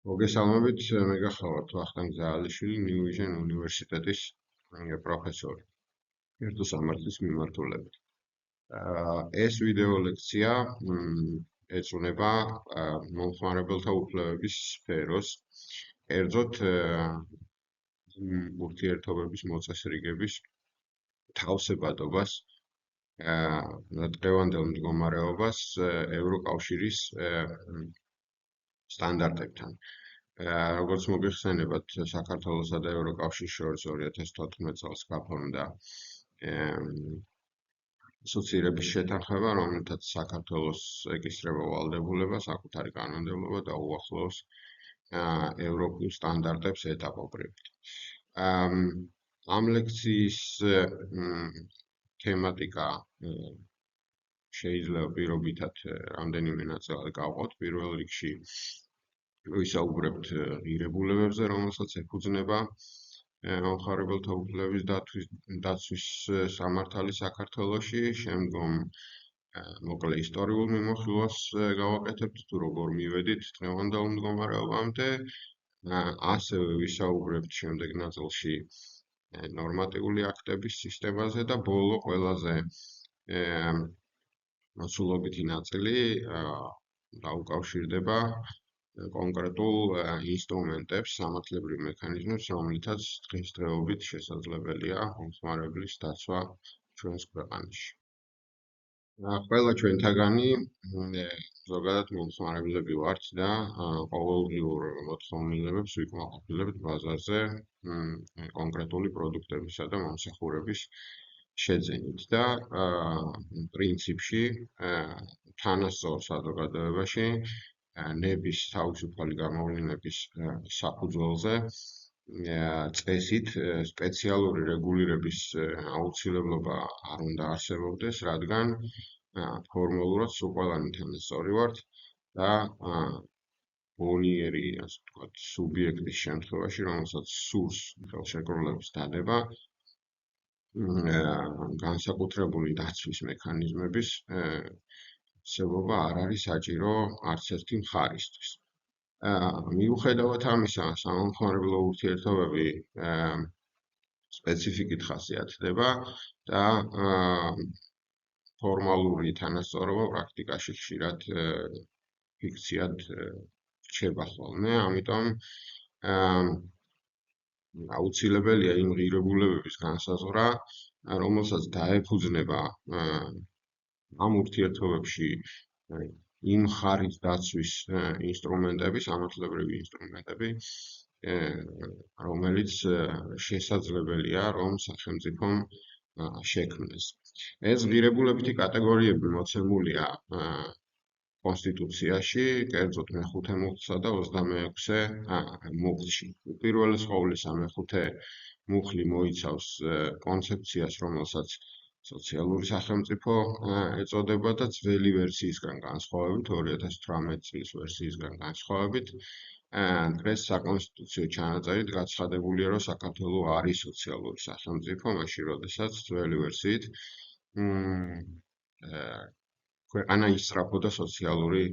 მოგესალმებით, მე გახლავართ ვახტანგ ზაალიშვილი, New Vision უნივერსიტეტის პროფესორი, კერძო სამართლის მიმართულებით. ეს ვიდეო ლექცია ეძღვნება მომხმარებელთა უფლებების სფეროს, კერძოდ ურთიერთობების მოწესრიგების თავსებადობას და დღევანდელ მდგომარეობას ევროკავშირის სტანდარტებთან. როგორც მოგეხსენებათ, საქართველოსა და ევროკავშირის შორის 2014 წელს გაფორმდა ასოცირების შეთანხმება, რომელთაც საქართველოს ეკისრება ვალდებულება საკუთარი კანონმდებლობა და უახლოვოს ევროპულ სტანდარტებს ეტაპობრივად. ამ ლექციის თემატიკა შეიძლება პირობითად რამდენიმე ნაწილად გავყოთ. პირველ რიგში ვისაუბრებთ ღირებულებებზე, რომელსაც ეფუძნება მომხმარებელთა უფლებების დაცვის სამართალი საქართველოში, შემდგომ მოკლე ისტორიულ მიმოხილვას გავაკეთებთ, თუ როგორ მივედით დღევანდელ მდგომარეობამდე, ასევე ვისაუბრებთ შემდეგ ნაწილში ნორმატიული აქტების სისტემაზე და ბოლო ყველაზე მოცულობითი ნაწილი დაუკავშირდება კონკრეტულ ინსტრუმენტებს, სამართლებრივ მექანიზმებს, რომლითაც დღესდღეობით შესაძლებელია მომხმარებლის დაცვა ჩვენს ქვეყანაში. ყველა ჩვენთაგანი ზოგადად მომხმარებლები ვართ და ყოველდღიურ მოთხოვნილებებს ვიკმაყოფილებთ ბაზარზე კონკრეტული პროდუქტებისა და მომსახურების შეძენით და პრინციპში თანასწორ საზოგადოებაში ნების თავისუფალი გამოვლინების საფუძველზე წესით სპეციალური რეგულირების აუცილებლობა არ უნდა არსებობდეს, რადგან ფორმალურად სულ ყველანი თანასწორი ვართ და ბონიერი, ასე ვთქვათ, სუბიექტის შემთხვევაში, რომელსაც სურს ხელშეკრულების დადება, განსაკუთრებული დაცვის მექანიზმების არსებობა არ არის საჭირო არც ერთი მხარისთვის. მიუხედავად ამისა, სამომხმარებლო ურთიერთობები სპეციფიკით ხასიათდება და ფორმალური თანასწორობა პრაქტიკაში ხშირად ფიქციად რჩება ხოლმე, ამიტომ აუცილებელია იმ ღირებულებების განსაზღვრა, რომელსაც დაეფუძნება ამ ურთიერთობებში იმ მხარის დაცვის ინსტრუმენტები, სამართლებრივი ინსტრუმენტები, რომელიც შესაძლებელია, რომ სახელმწიფომ შექმნეს. ეს ღირებულებითი კატეგორიები მოცემულია კონსტიტუციაში, კერძოდ მე-5 მუხლსა და 26 მუხლში. უპირველეს ყოვლისა, მე-5 მუხლი მოიცავს კონცეფციას, რომელსაც სოციალური სახელმწიფო ეწოდება და ძველი ვერსიისგან განსხვავებით, 2018 წლის ვერსიისგან განსხვავებით, დღეს საკონსტიტუციო ჩანაწერით გაცხადებულია, რომ საქართველო არის სოციალური სახელმწიფო, მაშინ როდესაც ძველი ვერსიით ქვეყანა ისწრაფოდა სოციალური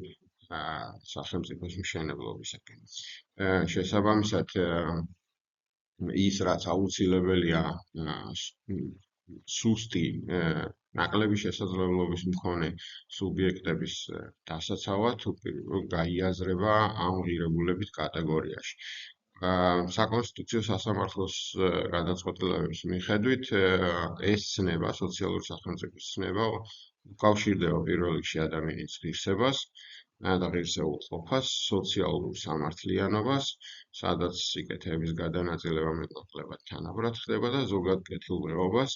სახელმწიფოს მშენებლობისაკენ. შესაბამისად, ის რაც აუცილებელია სუსტი ნაკლები შესაძლებლობის მქონე სუბიექტების დასაცავად, გაიაზრება ამ ღირებულებით კატეგორიაში. საკონსტიტუციო სასამართლოს გადაწყვეტილებების მიხედვით, ეს ცნება, სოციალური სახელმწიფოს ცნება, უკავშირდება პირველ რიგში ადამიანის ღირსებას და ღირსეულ ყოფას, სოციალურ სამართლიანობას, სადაც სიკეთეების გადანაწილება მეტნაკლებად თანაბრად ხდება და ზოგად კეთილდღეობას,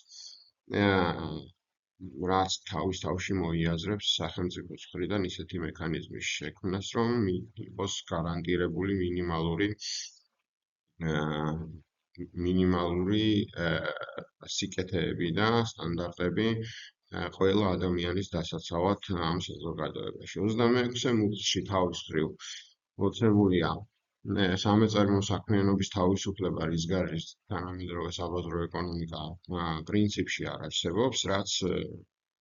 რაც თავის თავში მოიაზრებს სახელმწიფოს მხრიდან ისეთი მექანიზმის შექმნას, რომ იყოს გარანტირებული მინიმალური სიკეთეები და სტანდარტები ყველა ადამიანის დასაცავად ამ საზოგადოებაში. 26 მუხლში თავის მხრივ მოცემულია სამეწარმო საქმიანობის თავისუფლება, რის გარშეც თანამედროვე საბაზრო ეკონომიკა პრინციპში არ არსებობს, რაც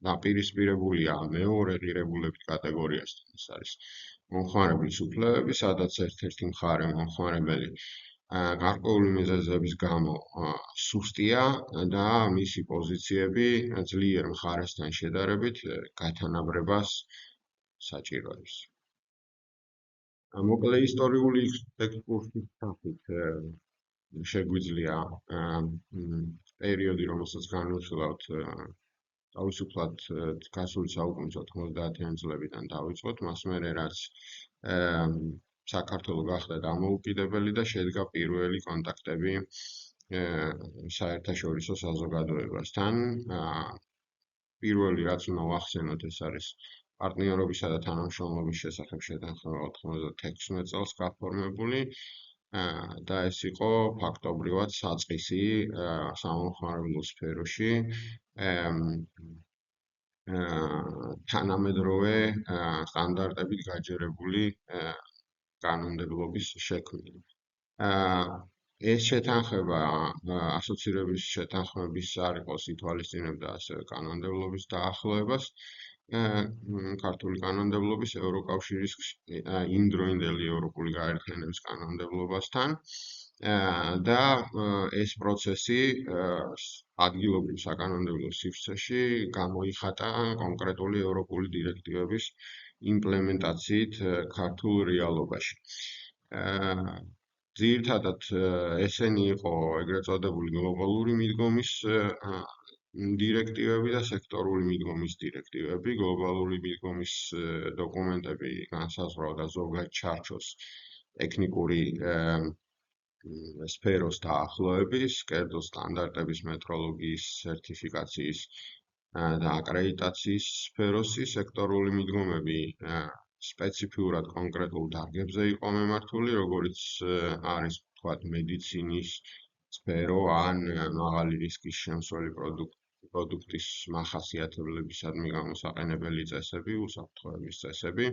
დაპირისპირებულია მეორე ღირებულებით კატეგორიასთან, ეს არის მომხმარებლის უფლებები, სადაც ერთ-ერთი მხარე მომხმარებელი გარკვეული მიზეზების გამო სუსტია და მისი პოზიციები ძლიერ მხარესთან შედარებით გათანაბრებას საჭიროებს. მოკლე ისტორიული ექსკურსის სახით შეგვიძლია პერიოდი, რომელსაც განვიხილავთ, თავისუფლად გასული საუკუნის 90-იან წლებიდან დავიწყოთ, მას მერე რაც საქართველო გახდა დამოუკიდებელი და შედგა პირველი კონტაქტები საერთაშორისო საზოგადოებასთან. პირველი რაც უნდა ვახსენოთ, ეს არის პარტნიორობისა და თანამშრომლობის შესახებ შეთანხმება 96 წელს გაფორმებული და ეს იყო ფაქტობრივად საწყისი სამომხმარებლო სფეროში თანამედროვე სტანდარტებით გაჯერებული კანონმდებლობის შექმნა. ეს შეთანხმება ასოცირების შეთანხმების არ იყოს ითვალისწინებდა ასევე კანონმდებლობის დაახლოებას ქართული კანონმდებლობის ევროკავშირის იმდროინდელი ევროპული გაერთიანების კანონმდებლობასთან და ეს პროცესი ადგილობრივ საკანონმდებლო სივრცეში გამოიხატა კონკრეტული ევროპული დირექტივების იმპლემენტაციით ქართულ რეალობაში. ძირითადად ესენი იყო ეგრეთ წოდებული გლობალური მიდგომის დირექტივები და სექტორული მიდგომის დირექტივები. გლობალური მიდგომის დოკუმენტები განსაზღვრავდა ზოგად ჩარჩოს ტექნიკური სფეროს დაახლოების, კერძო სტანდარტების, მეტროლოგიის, სერტიფიკაციის და აკრედიტაციის სფეროსი. სექტორული მიდგომები სპეციფიურად კონკრეტულ დარგებზე იყო მიმართული, როგორიც არის ვთქვათ მედიცინის სფერო ან მაღალი რისკის შემცველი პროდუქტის მახასიათებლებისადმი გამოსაყენებელი წესები, უსაფრთხოების წესები.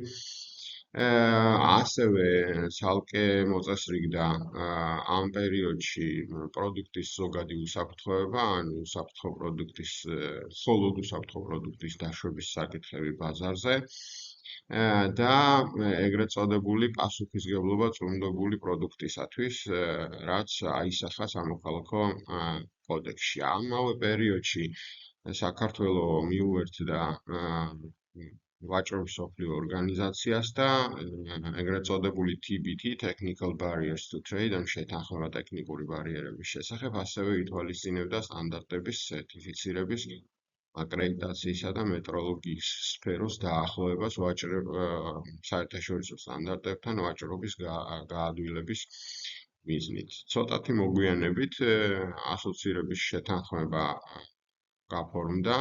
ასევე ცალკე მოწესრიგდა ამ პერიოდში პროდუქტის ზოგადი უსაფრთხოება, ან უსაფრთხო პროდუქტის, მხოლოდ უსაფრთხო პროდუქტის დაშვების საკითხები ბაზარზე და ეგრეთ წოდებული პასუხისმგებლობა წვრილმდობელი პროდუქტისათვის, რაც აისახა სამოქალაქო კოდექსში. ამავე პერიოდში საქართველო მიუერთდა ვაჭრობის მსოფლიო ორგანიზაციას და ეგრეთ წოდებული TBT, Technical Barriers to Trade, ან შეთანხმება ტექნიკური ბარიერების შესახებ, ასევე ითვალისწინებდა სტანდარტების, სერტიფიცირების, აკრედიტაციისა და მეტროლოგიის სფეროს დაახლოებას საერთაშორისო სტანდარტებთან ვაჭრობის გაადვილების მიზნით. ცოტათი მოგვიანებით ასოცირების შეთანხმება გაფორმდა,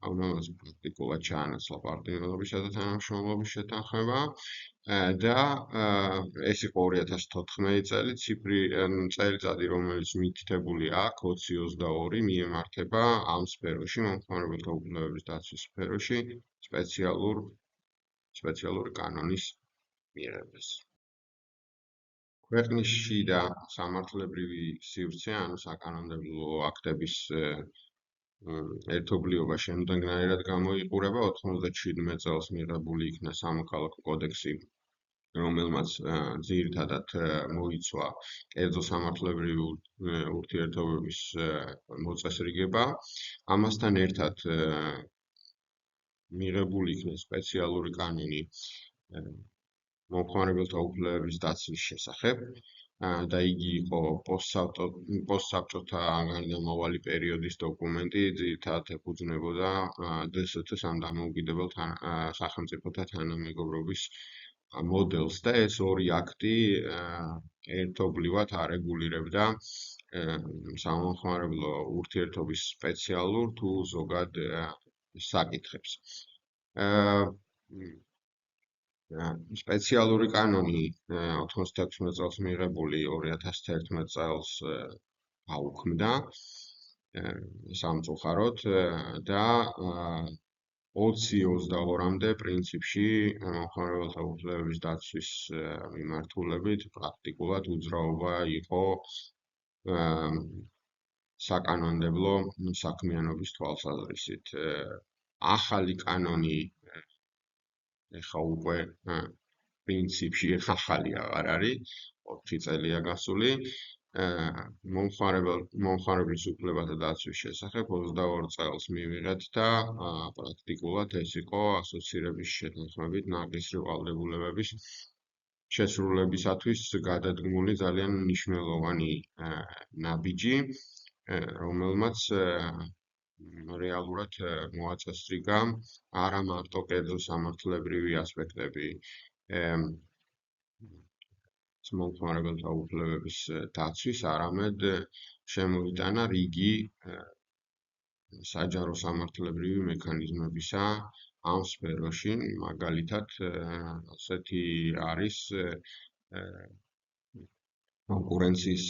ამას პრაქტიკულად ჩაანაცვლა პარტნიორობისა და თანამშრომლობის შეთანხმება და ეს იყო 2014 წელი, წელიწადი, რომელიც მითითებული აქ 2022 მიემართება ამ სფეროში, მომხმარებელთა უფლებების დაცვის სფეროში სპეციალური კანონის მიღებას. ქვეყნის და სამართლებრივი სივრცე, ანუ საკანონმდებლო აქტების ერთობლიობა შემდეგნაირად გამოიყურება. 97 წელს მიღებული იქნა სამოქალაქო კოდექსი, რომელმაც ძირითადად მოიცვა კერძო სამართლებრივი ურთიერთობების მოწესრიგება. ამასთან ერთად მიღებული იქნა სპეციალური კანონი მომხმარებელთა უფლებების დაცვის შესახებ და იგი იყო პოსტსაბჭოთა გარდამავალი პერიოდის დოკუმენტი, ძირითადად ეფუძნებოდა დსთ-ს, ამ დამოუკიდებელ სახელმწიფოთა თანამეგობრობის მოდელს და ეს ორი აქტი ერთობლივად არეგულირებდა სამომხმარებლო ურთიერთობის სპეციალურ თუ ზოგად საკითხებს. სპეციალური კანონი 96 წელს მიღებული 2011 წელს აუქმდა სამწუხაროდ და 2022-მდე პრინციპში მომხმარებელთა უფლებების დაცვის მიმართულებით პრაქტიკულად უძრაობა იყო საკანონმდებლო საქმიანობის თვალსაზრისით. ახალი კანონი ეხა უკვე პრინციპში ახალი აღარ არის, 4 წელია გასული. მომხმარებლის უფლებათა დაცვის შესახებ 22 წელს მივიღეთ და პრაქტიკულად ეს იყო ასოცირების შეთანხმებით ნაკლისრი ვალდებულებების შესრულებისათვის გადადგმული ძალიან მნიშვნელოვანი ნაბიჯი, რომელმაც რეალურად მოაწესრიგა არა მარტო კერძო სამართლებრივი ასპექტები მომხმარებელთა უფლებების დაცვის, არამედ შემოიტანა რიგი საჯარო სამართლებრივი მექანიზმებისა ამ სფეროში, მაგალითად, ასეთი არის კონკურენციის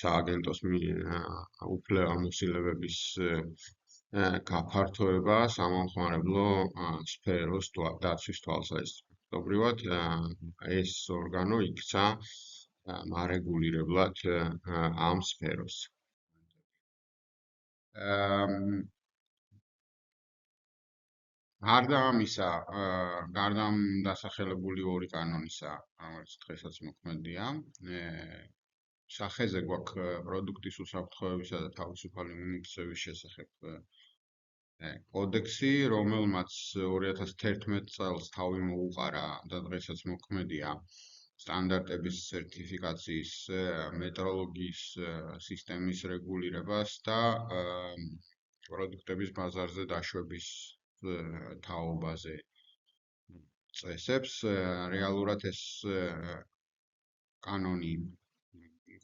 სააგენტოს უფლებამოსილებების გაფართოება სამომხმარებლო სფეროს დაცვის თვალსაზრისით. Faktობრივად, ეს ორგანო იქცა მარეგულირებლად ამ სფეროს. გარდა ამისა, გარდა ამ დასახელებული ორი კანონისა, რომელიც დღესაც მოქმედია, სახეზე გვაქვს პროდუქტის უსაფრთხოებისა და თავისუფალი მიმოქცევის შესახებ კოდექსი, რომელმაც 2011 წელს თავი მოუყარა და დღესაც მოქმედია სტანდარტების სერტიფიკაციის მეტროლოგიის სისტემის რეგულირებას და პროდუქტების ბაზარზე დაშვების თაობაზე წესებს. რეალურად ეს კანონი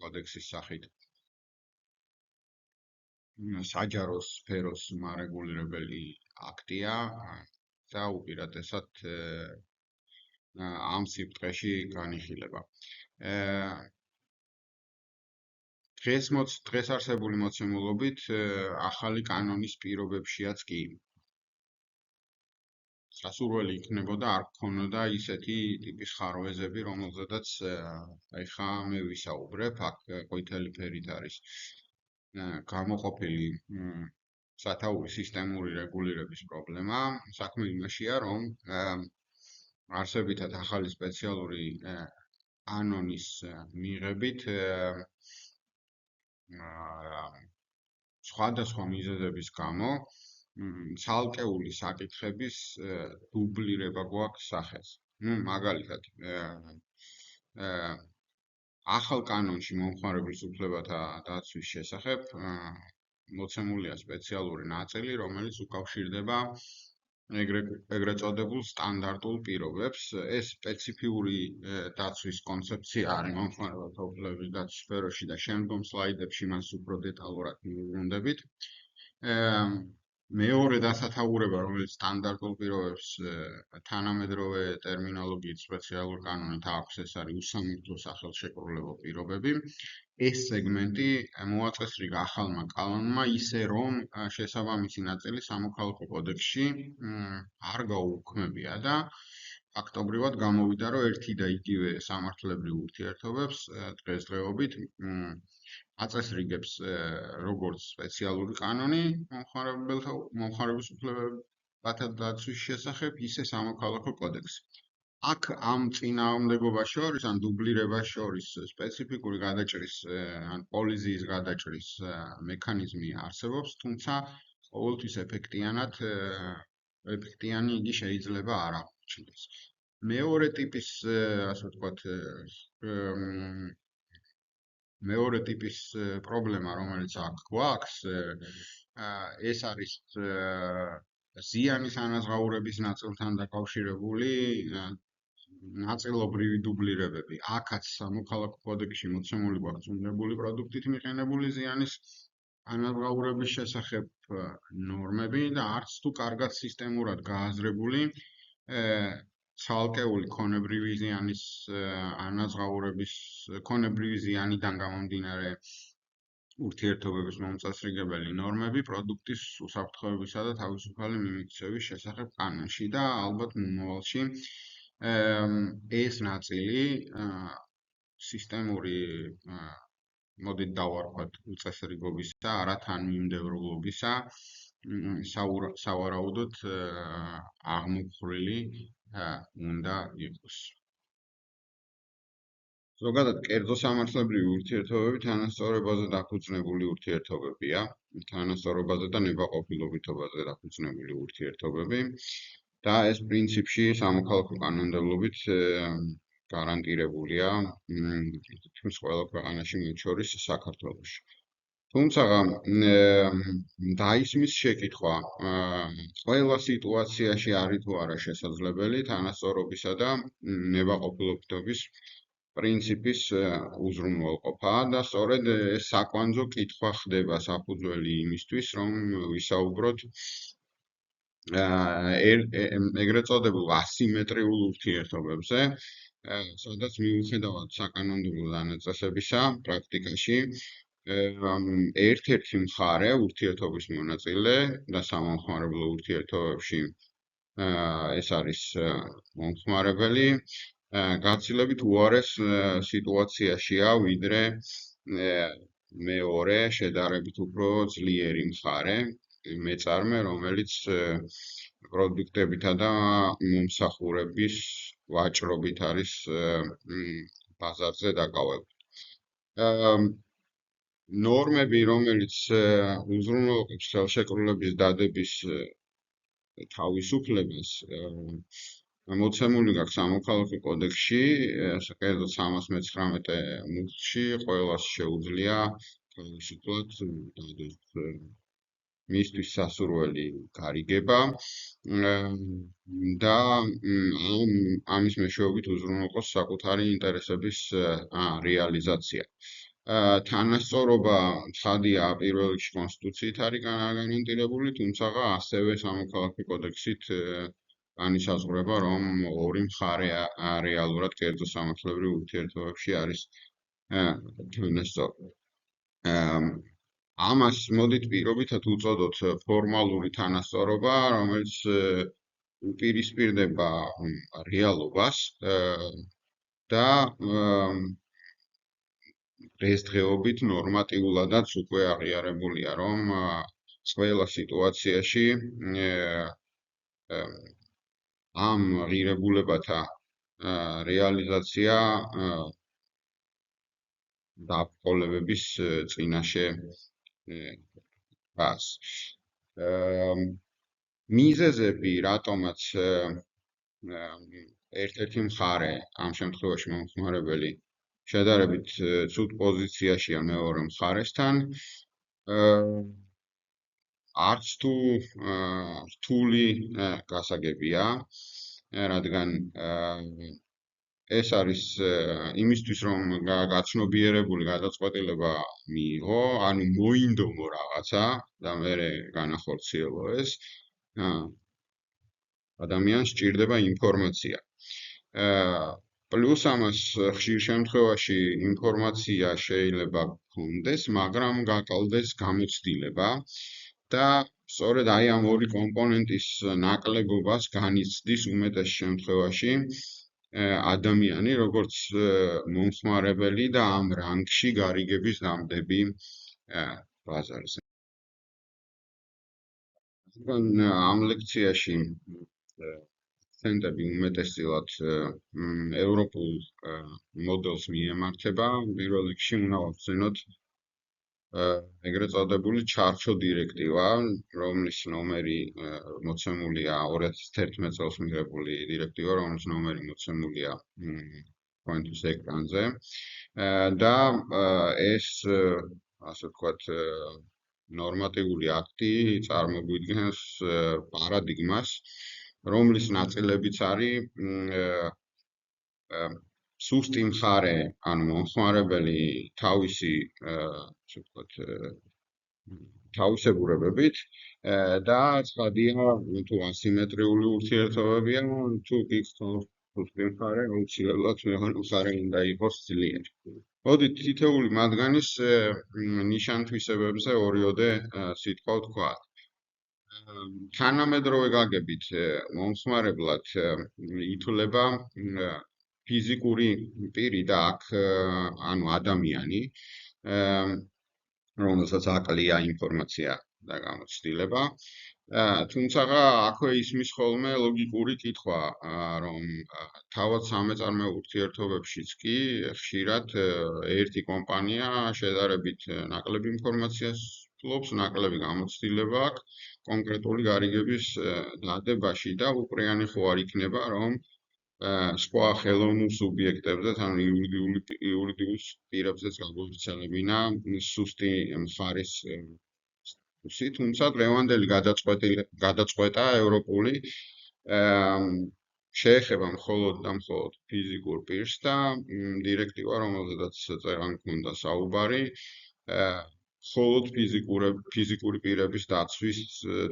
კოდექსის სახით საჯარო სფეროს მარეგულირებელი აქტია და უპირატესად ამ სიბრტყეში განიხილება. დღეს არსებული მოცემულობით ახალი კანონის პირობებშიაც კი სასურველი იქნებოდა არ გქონოდა ისეთი ტიპის ხარვეზები, რომელზედაც ეხა მე ვისაუბრებ, აქ ყვითელი ფერით არის გამოყოფილი სათაური სისტემური რეგულირების პრობლემა. საქმე იმაშია, რომ არსებითად ახალი სპეციალური კანონის მიღებით სხვადასხვა მიზეზების გამო ცალკეული საკითხების დუბლირება გვაქვს სახეს. მაგალითად, ახალ კანონში მომხმარებლის უფლებათა დაცვის შესახებ მოცემულია სპეციალური ნაწილი, რომელიც უკავშირდება ეგრეთ წოდებულ სტანდარტულ პირობებს. ეს სპეციფიური დაცვის კონცეფცია არის მომხმარებელთა უფლებების დაცვის სფეროში და შემდგომ სლაიდებში მას უფრო დეტალურად მივუბრუნდებით. მეორე დასათაურება, რომელიც სტანდარტულ პირობებს თანამედროვე ტერმინოლოგიით სპეციალურ კანონით აქვს, ეს არის უსამართლო სახელშეკრულებო პირობები. ეს სეგმენტი მოაწესრიგა ახალმა კანონმა ისე, რომ შესაბამისი ნაწილი სამოქალაქო კოდექსში არ გაუქმებია და ფაქტობრივად გამოვიდა, რომ ერთი და იგივე სამართლებრივ ურთიერთობებს დღესდღეობით აწესრიგებს როგორც სპეციალური კანონი მომხმარებლის უფლებათა დაცვის შესახებ, ისე სამოქალაქო კოდექსი. აქ ამ წინააღმდეგობას შორის, ან დუბლირებას შორის სპეციფიკური გადაჭრის ან კოლიზიის გადაჭრის მექანიზმი არსებობს, თუმცა ყოველთვის ეფექტიანი იგი შეიძლება არ აღმოჩნდეს. მეორე ტიპის, ასე ვთქვათ, მეორე ტიპის პრობლემა, რომელიც აქ გვაქვს, ეს არის ზიანის ანაზღაურების ნაწილთან დაკავშირებული ნაწილობრივი დუბლირებები. აქაც სამოქალაქო კოდექსში მოცემული გვაქვს უნდობელი პროდუქტით მიყენებული ზიანის ანაზღაურების შესახებ ნორმები და არც თუ კარგად სისტემურად გააზრებული ცალკეული ქონებრივი ზიანის ანაზღაურების ქონებრივი ზიანიდან გამომდინარე ურთიერთობების მომწესრიგებელი ნორმები პროდუქტის უსაფრთხოებისა და თავისუფალი მიმოქცევის შესახებ კანონში და ალბათ მომავალში ეს ნაწილი სისტემური მოდით დავარქვათ უწესრიგობისა, არა თანმიმდევრულობისა სავარაუდოდ აღმოფხრილი უნდა იყოს. ზოგადად კერძო სამართლებრივი ურთიერთობები თანასწორობაზე დაფუძნებული ურთიერთობებია, თანასწორობაზე და ნებაყოფილობითობაზე დაფუძნებული ურთიერთობები და ეს პრინციპში სამოქალაქო კანონმდებლობით გარანტირებულია თითქმის ყველა ქვეყანაში, მათ შორის საქართველოში. თუმცა დაისმის შეკითხვა ყველა სიტუაციაში არის თუ არა შესაძლებელი თანასწორობისა და ნებაყოფილობითობის პრინციპის უზრუნველყოფა და სწორედ ეს საკვანძო კითხვა ხდება საფუძველი იმისთვის, რომ ვისაუბროთ ეგრეთ წოდებულ ასიმეტრიულ ურთიერთობებზე, სადაც მიუხედავად საკანონმდებლო დანაწესებისა პრაქტიკაში ერთ-ერთი მხარე ურთიერთობის მონაწილე და სამომხმარებლო ურთიერთობებში ეს არის მომხმარებელი გაცილებით უარეს სიტუაციაშია, ვიდრე მეორე შედარებით უფრო ძლიერი მხარე, მეწარმე, რომელიც პროდუქტებითა და მომსახურების ვაჭრობით არის ბაზარზე დაკავებული. ნორმები, რომელიც უზრუნველყოფს ხელშეკრულების დადების თავისუფლებას, მოცემული გაქვს სამოქალაქო კოდექსში, კერძოდ 319 მუხლში, ყველას შეუძლია თავისუფლად დადეს მისთვის სასურველი გარიგება და ამის მეშვეობით უზრუნველყოს საკუთარი ინტერესების რეალიზაცია. თანასწორობა ცხადია პირველ რიგში კონსტიტუციით არის გარანტირებული, თუმცა ასევე სამოქალაქო კოდექსით განისაზღვრება, რომ ორი მხარე რეალურად კერძო სამართლებრივ ურთიერთობებში არის თანასწორი. ამას მოდით პირობითად უწოდოთ ფორმალური თანასწორობა, რომელიც უპირისპირდება რეალობას და დღესდღეობით ნორმატიულადაც უკვე აღიარებულია, რომ ყველა სიტუაციაში ამ ღირებულებათა რეალიზაცია დაბრკოლებების წინაშე დგას. მიზეზები, რატომაც ერთ-ერთი მხარე, ამ შემთხვევაში მომხმარებელი, შედარებით ცუდ პოზიციაშია მეორე მხარესთან, არც თუ რთული გასაგებია, რადგან ეს არის იმისთვის, რომ გაცნობიერებული გადაწყვეტილება მიიღო, ანუ მოინდომო რაღაცა და მერე განახორციელო ეს, ადამიანს სჭირდება ინფორმაცია. პლუს ამას ხშირ შემთხვევაში ინფორმაცია შეიძლება გქონდეს, მაგრამ გაკლდეს გამოცდილება და სწორედ აი ამ ორი კომპონენტის ნაკლებობას განიცდის უმეტეს შემთხვევაში ადამიანი, როგორც მომხმარებელი და ამ რანგში გარიგების დამდები ბაზარზე. ამ ლექციაში акцентები უმეტესწილად ევროპულ მოდელს მიემართება. პირველ რიგში უნდა ვახსენოთ ეგრეთ წოდებული ჩარჩო დირექტივა, რომლის ნომერი მოცემულია 2011 წელს მიღებული დირექტივა, რომლის ნომერი მოცემულია თქვენთვის ეკრანზე და ეს ასე ვთქვათ ნორმატიული აქტი წარმოგვიდგენს პარადიგმას, რომლის ნაწილებიც არის სუსტი მხარე, ანუ მომხმარებელი თავისი, ასე ვთქვათ, თავისებურებებით და ცხადია, თუ ასიმეტრიული ურთიერთობებია, თუ კი სუსტი მხარე, აუცილებლად მეორე მხარე უნდა იყოს ძლიერი. მოდით თითოეული მათგანის ნიშან-თვისებებზე ორიოდე სიტყვა ვთქვათ. თანამედროვე გაგებით მომხმარებლად ითვლება ფიზიკური პირი და აქ ანუ ადამიანი, რომელსაც აკლია ინფორმაცია და გამოცდილება თუმცა აქვე ისმის ხოლმე ლოგიკური კითხვა, რომ თავად სამეწარმეო ურთიერთობებშიც კი ხშირად ერთი კომპანია შედარებით ნაკლები ინფორმაციას ფლობს, ნაკლები გამოცდილება აქვს კონკრეტული გარიგების დადებაში და უყრიანი ხო არ იქნება, რომ სხვა ხელოვნურ სუბიექტებზე, თან იურიდიულ პირებზეც გაგვიხსენებინა სუსტი მხარის თუმცა დღევანდელი გადაწყვეტა ევროპული შეეხება მხოლოდ და მხოლოდ ფიზიკურ პირს და დირექტივა, რომელზედაც წერან ქონდა საუბარი, მხოლოდ ფიზიკური პირების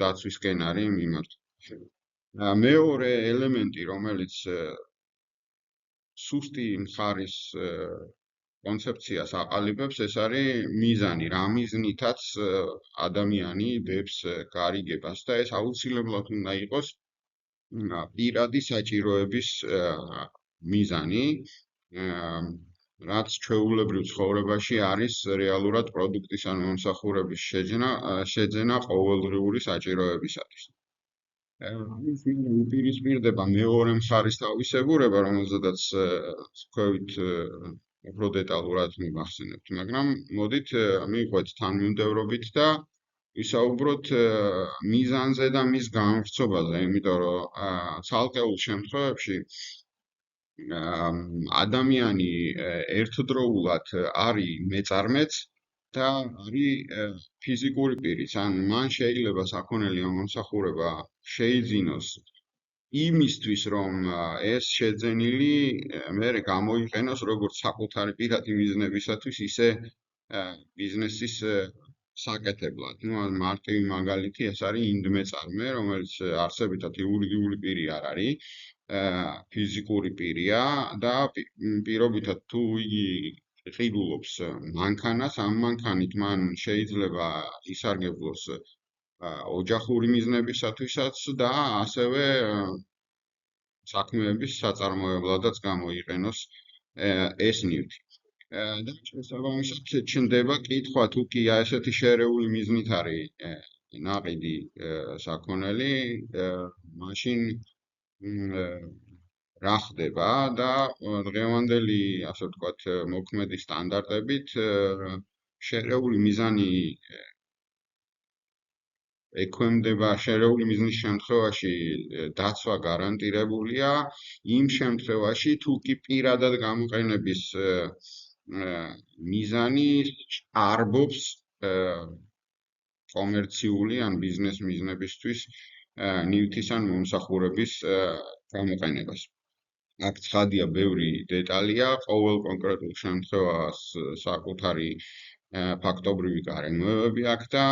დაცვისკენ არის მიმართული. მეორე ელემენტი, რომელიც სუსტი მხარის კონცეფციას აყალიბებს, ეს არის მიზანი, რა მიზნითაც ადამიანი დებს გარიგებას და ეს აუცილებლად უნდა იყოს პირადი საჭიროების მიზანი, რაც ჩვეულებრივ ცხოვრებაში არის რეალურად პროდუქტის ან მომსახურების შეძენა ყოველდღიური საჭიროებისათვის. ის უპირისპირდება მეორე მხარის თავისებურება, რომელზედაც თქვით უფრო დეტალურად მივახსენებთ, მაგრამ მოდით მივყვეთ თანმიმდევრობით და ვისაუბროთ მიზანზე და მის განვრცობაზე, იმიტომ რომ ცალკეულ შემთხვევებში ადამიანი ერთდროულად არის მეწარმეც და არის ფიზიკური პირიც, ან მან შეიძლება საქონელი მომსახურება შეიძინოს იმისთვის, რომ ეს შეძენილი მე გამოიყენოს როგორც საკუთარი პირადი მიზნებისათვის, ისე ბიზნესის საკეთებლად. მარტივი მაგალითი ეს არის ინდმეწარმე, რომელიც არსებითად იურიდიული პირი არ არის, ფიზიკური პირია და პირობითად თუ იგი ყიდულობს მანქანას, ამ მანქანით მან შეიძლება ისარგებლოს ოჯახური მიზნებისათვისაც და ასევე საქმეების საწარმოებლადაც გამოიყენოს ეს ნივთი. და შესაბამისად ჩნდება კითხვა, თუ კი ესეთი შერეული მიზნით არის ნაყიდი საქონელი, მაშინ რა ხდება და დღევანდელი, ასე ვთქვათ, მოქმედი სტანდარტებით შერეული მიზანი ექვემდება შერეული მიზნის შემთხვევაში დაცვა გარანტირებულია, იმ შემთხვევაში თუ კი პირადად გამოყენების მიზანი ჭარბობს კომერციული ან ბიზნეს მიზნებისთვის ნივთის ან მომსახურების გამოყენებას. აქ ცხადია ბევრი დეტალია, ყოველ კონკრეტულ შემთხვევას საკუთარი ფაქტობრივი გარემოებები აქვს და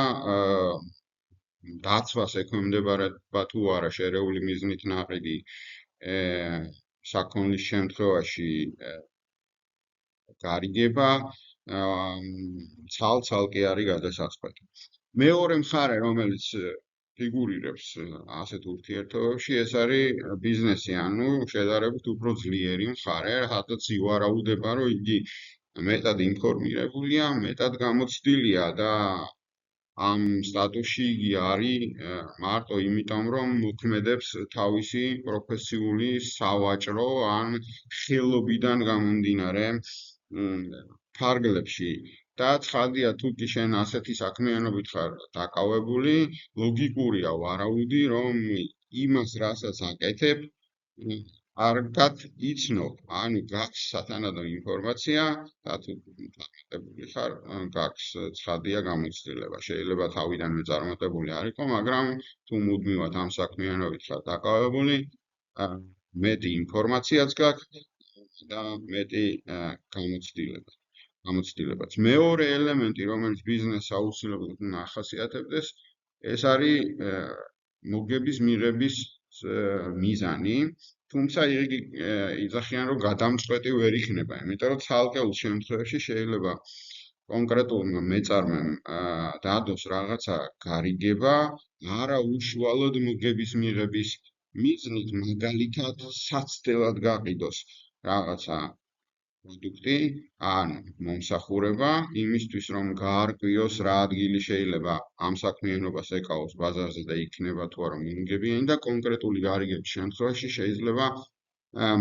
დაცვას ექვემდებარება თუ არა შერეული მიზნით ნაყიდი საქონლის შემთხვევაში გარიგება ცალ-ცალკე არის გადასაწყვეტი. მეორე მხარე, რომელიც ფიგურირებს ასეთ ურთიერთობებში, ეს არის ბიზნესი, ანუ შედარებით უფრო ძლიერი მხარე, რადგან ივარაუდება, რომ იგი მეტად ინფორმირებულია, მეტად გამოცდილია და ამ სტატუსში იგი არის მარტო იმიტომ, რომ მოქმედებს თავისი პროფესიული სავაჭრო ან ხელობიდან გამომდინარე ფარგლებში. და ცხადია, თუ კი შენ ასეთი საქმიანობით ხარ დაკავებული, ლოგიკურია ვარაუდი, რომ იმას, რასაც აკეთებ, კარგად იცნობ, ანუ გაქვს სათანადო ინფორმაცია, და თუ წარმატებული ხარ, გაქვს ცხადია გამოცდილება. შეიძლება თავიდან მეწარმოებული არ იყო, მაგრამ თუ მუდმივად ამ საქმიანობით ხარ დაკავებული, მეტი ინფორმაციაც გაქვს და მეტი გამოცდილებაც. მეორე ელემენტი, რომელიც ბიზნესს აუცილებლად უნდა ახასიათებდეს, ეს არის მოგების მიღების მიზანი, თუმცა იგი იძახიან, რომ გადამწყვეტი ვერ იქნება, იმიტომ რომ ცალკეულ შემთხვევაში შეიძლება კონკრეტულმა მეწარმემ დადოს რაღაცა გარიგება, არა უშუალოდ მოგების მიღების მიზნით, მაგალითად საცდელად გაყიდოს რაღაცა პროდუქტი ან მომსახურება იმისთვის, რომ გაარკვიოს რა ადგილი შეიძლება ამ საქმიანობას ეკავოს ბაზარზე და იქნება თუ არა მიუღებიანი და კონკრეტული გარიგების შემთხვევაში შეიძლება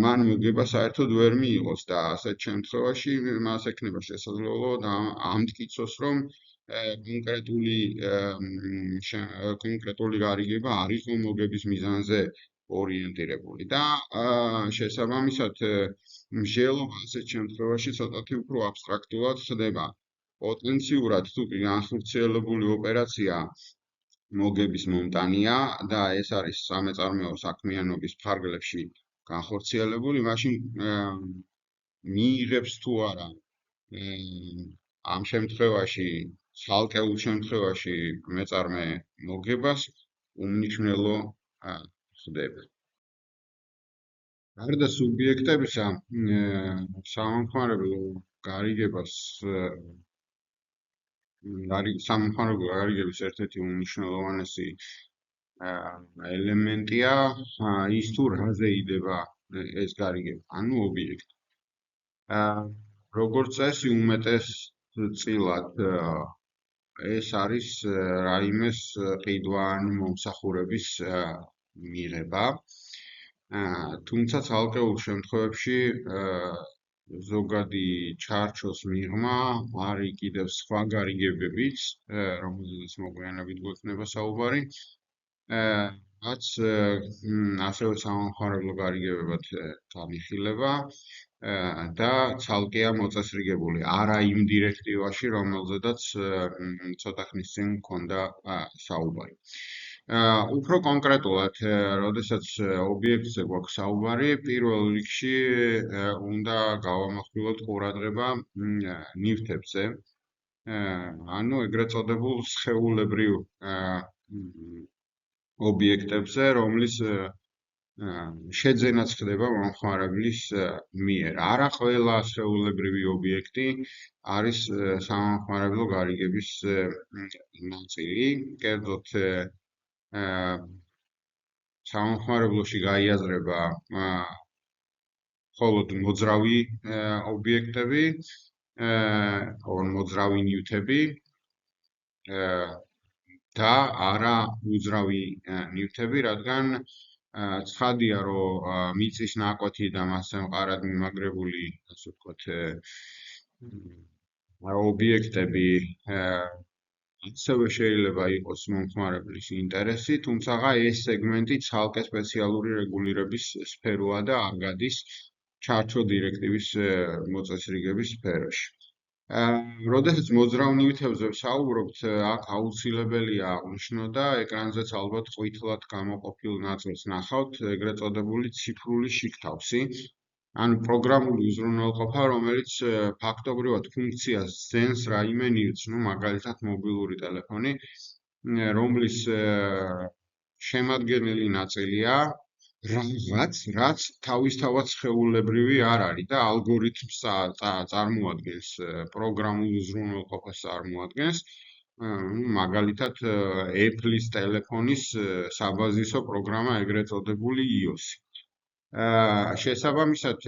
მან მოგება საერთოდ ვერ მიიღოს და ასეთ შემთხვევაში მას ექნება შესაძლებლობა ამტკიცოს, რომ კონკრეტული გარიგება არ იყო მოგების მიზანზე ორიენტირებული და შესაბამისად მსჯელობა ასეთ შემთხვევაში ცოტათი უფრო აბსტრაქტულად ხდება. პოტენციურად თუ კი განხორციელებული ოპერაცია მოგების მომტანია და ეს არის სამეწარმეო საქმიანობის ფარგლებში განხორციელებული, მაშინ მიიღებს თუ არა ამ შემთხვევაში, ცალკეულ შემთხვევაში მეწარმე მოგებას უმნიშვნელო ხდება. გარდა სუბიექტებისა, სამომხმარებლო გარიგებას სამომხმარებლო გარიგების ერთ-ერთი უმნიშვნელოვანესი ელემენტია ის თუ რაზე იდება ეს გარიგება, ანუ ობიექტი. როგორც წესი, უმეტესწილად ეს არის რაიმეს ყიდვაანი მომსახურების მიღება. თუმცა ცალკეულ შემთხვევებში ზოგადი ჩარჩოს მიღმა არის კიდევ სხვა გარიგებებიც, რომელზეც მოგვიანებით გვექნება საუბარი. რაც ასევე სამომხმარებლო გარიგებებად განიხილება და ცალკეა მოწესრიგებული, არა იმ დირექტივაში, რომელზედაც ცოტა ხნის წინ მქონდა საუბარი. უფრო კონკრეტულად, როდესაც ობიექტზე გვაქვს საუბარი, პირველ რიგში უნდა გავამახვილოთ ყურადღება ნივთებზე, ანუ ეგრეთ წოდებულ სხეულებრივ ობიექტებზე, რომლის შეძენაც ხდება მომხმარებლის მიერ. არა ყველა სხეულებრივი ობიექტი არის სამომხმარებლო გარიგების ნაწილი. კერძოდ, სამომხმარებლოში გაიაზრება მხოლოდ მოძრავი ობიექტები, მოძრავი ნივთები და არა უძრავი ნივთები, რადგან ცხადია, რომ მიწის ნაკვეთი და მასზე მყარად მიმაგრებული, ასე ვთქვათ, ობიექტები ასევე შეიძლება იყოს მომხმარებლის ინტერესი, თუმცა ეს სეგმენტი ცალკე სპეციალური რეგულირების სფეროა და არ გადის ჩარჩო დირექტივის მოწესრიგების სფეროში. როდესაც მოძრავ ნივთებზე ვსაუბრობთ, აქ აუცილებელია აღნიშნო და ეკრანზეც ალბათ ყვითლად გამოყოფილ ნაწილს ნახავთ, ეგრეთ წოდებული ციფრული შიგთავსი, ანუ პროგრამული უზრუნველყოფა, რომელიც ფაქტობრივად ფუნქციას ძენს რაიმე ნივთს, მაგალითად მობილური ტელეფონი, რომლის შემადგენელი ნაწილია რაც თავისთავად სხეულებრივი არ არის და ალგორითმს წარმოადგენს, პროგრამულ უზრუნველყოფას წარმოადგენს, მაგალითად Apple-ის ტელეფონის საბაზისო პროგრამა, ეგრეთ წოდებული iOS. შესაბამისად,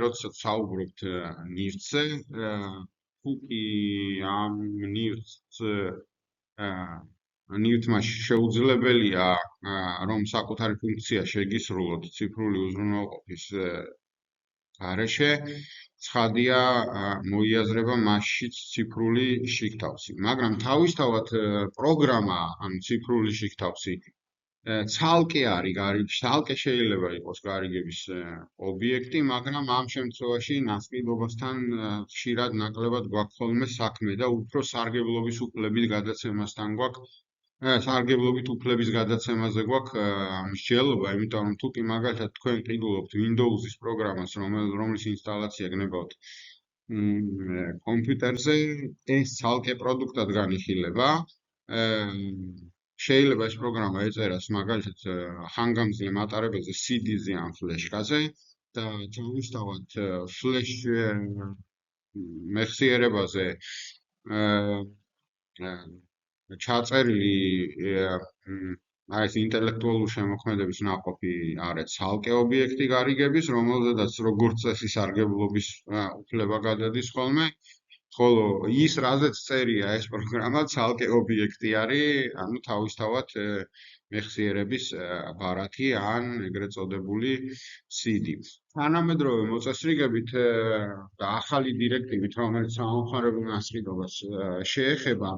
როდესაც საუბრობთ ნივთზე, თუ კი ამ ნივთმა შეუძლებელია, რომ საკუთარი ფუნქცია შეგისრულოთ ციფრული უზრუნველყოფის გარეშე, ცხადია, მოიაზრება მასშიც ციფრული შიგთავსი. მაგრამ თავისთავად პროგრამა, ანუ ციფრული შიგთავსი, ცალკე არის, ცალკე შეიძლება იყოს გარიგების ობიექტი, მაგრამ ამ შემთხვევაში ნასყიდობასთან ხშირად ნაკლებად გვაქვს ხოლმე საქმე და უფრო სარგებლობის უფლების გადაცემასთან გვაქვს. სარგებლობით უფლების გადაცემაზე გვაქვს მსჯელობა, იმიტომ რომ თუ კი მაგალითად თქვენ ყიდულობთ Windows-ის პროგრამას, რომლის ინსტალაცია გნებავთ კომპიუტერზე, ეს ცალკე პროდუქტად განიხილება. შეიძლება ეს პროგრამა ეწერას მაგალითად ხანგამძლე მატარებელზე CD-ზე ან ფლეშკაზე და თავისთავად ფლეშ მეხსიერებაზე ჩაწერილი ეს ინტელექტუალური შემოქმედების ნაყოფი არის ცალკე ობიექტი გარიგების, რომელზედაც როგორც წესი სარგებლობის უფლება გადადის ხოლმე, ხოლო ის, რაზეც წერია ეს პროგრამა, ცალკე ობიექტი არის, ანუ თავისთავად მეხსიერების ბარათი ან ეგრეთ წოდებული CD. თანამედროვე მოწესრიგებით და ახალი დირექტივით, რომელიც სამომხმარებლო მასწავლებლობას შეეხება,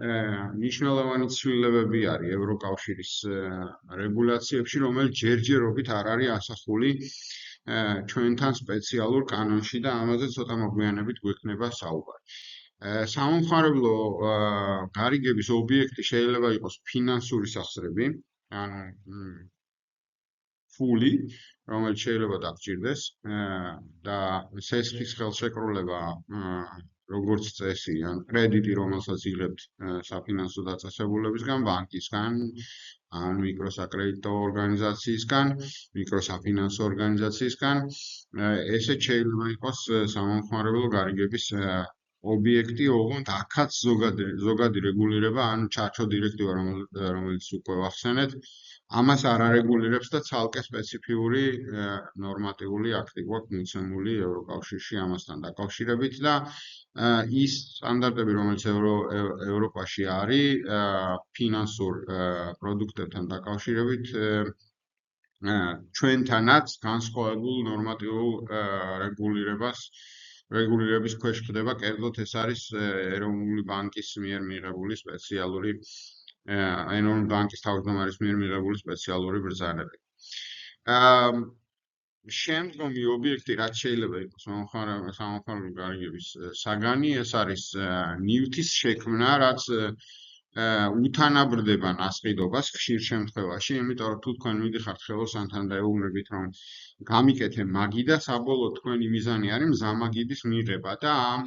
მნიშვნელოვანი ცვლილებები არის ევროკავშირის რეგულაციებში, რომელიც ჯერჯერობით არ არის ასახული ჩვენთან სპეციალურ კანონში და ამაზე ცოტა მოგვიანებით გვექნება საუბარი. სამომხმარებლო გარიგების ობიექტი შეიძლება იყოს ფინანსური სახსრები, ანუ ფული, რომელიც შეიძლება დაგჭირდეს და სესხის ხელშეკრულება როგორც წესი, ან კრედიტი, რომელსაც იღებთ საფინანსო დაწესებულებისგან, ბანკისგან, ან მიკროსაკრედიტო ორგანიზაციისგან, მიკროსაფინანსო ორგანიზაციისგან, ესეც შეიძლება იყოს სამომხმარებლო გარიგების ობიექტი, ოღონდ აქაც ზოგადი რეგულირება, ან ჩარჩო დირექტივა, რომელიც უკვე ვახსენეთ, ამას არ არეგულირებს და ცალკე სპეციფიური ნორმატიული აქტი გვაქვს მიცემული ევროკავშირში ამასთან დაკავშირებით და ის სტანდარტები, რომელიც ევროპაში არის, ფინანსურ პროდუქტებთან დაკავშირებით, ჩვენთანაც განსხვავებულ ნორმატიულ რეგულირების ქვეშ ხდება, კერძოდ ეს არის ეროვნული ბანკის მიერ მიღებული სპეციალური ეროვნული ბანკის თავმჯდომარის მიერ მიღებული სპეციალური ბრძანები. შემდგომი ობიექტი, რაც შეიძლება იყოს სამომხმარებლო გარიგების საგანი, ეს არის ნივთის შექმნა, რაც უთანაბრდება ნასყიდობას ხშირ შემთხვევაში, იმიტომ რომ თუ თქვენ მიდიხართ ხელოსანთან და ეუბნებით, რომ გამიკეთე მაგი და საბოლოოდ თქვენი მიზანი არის მზამაგიდის მიღება და ამ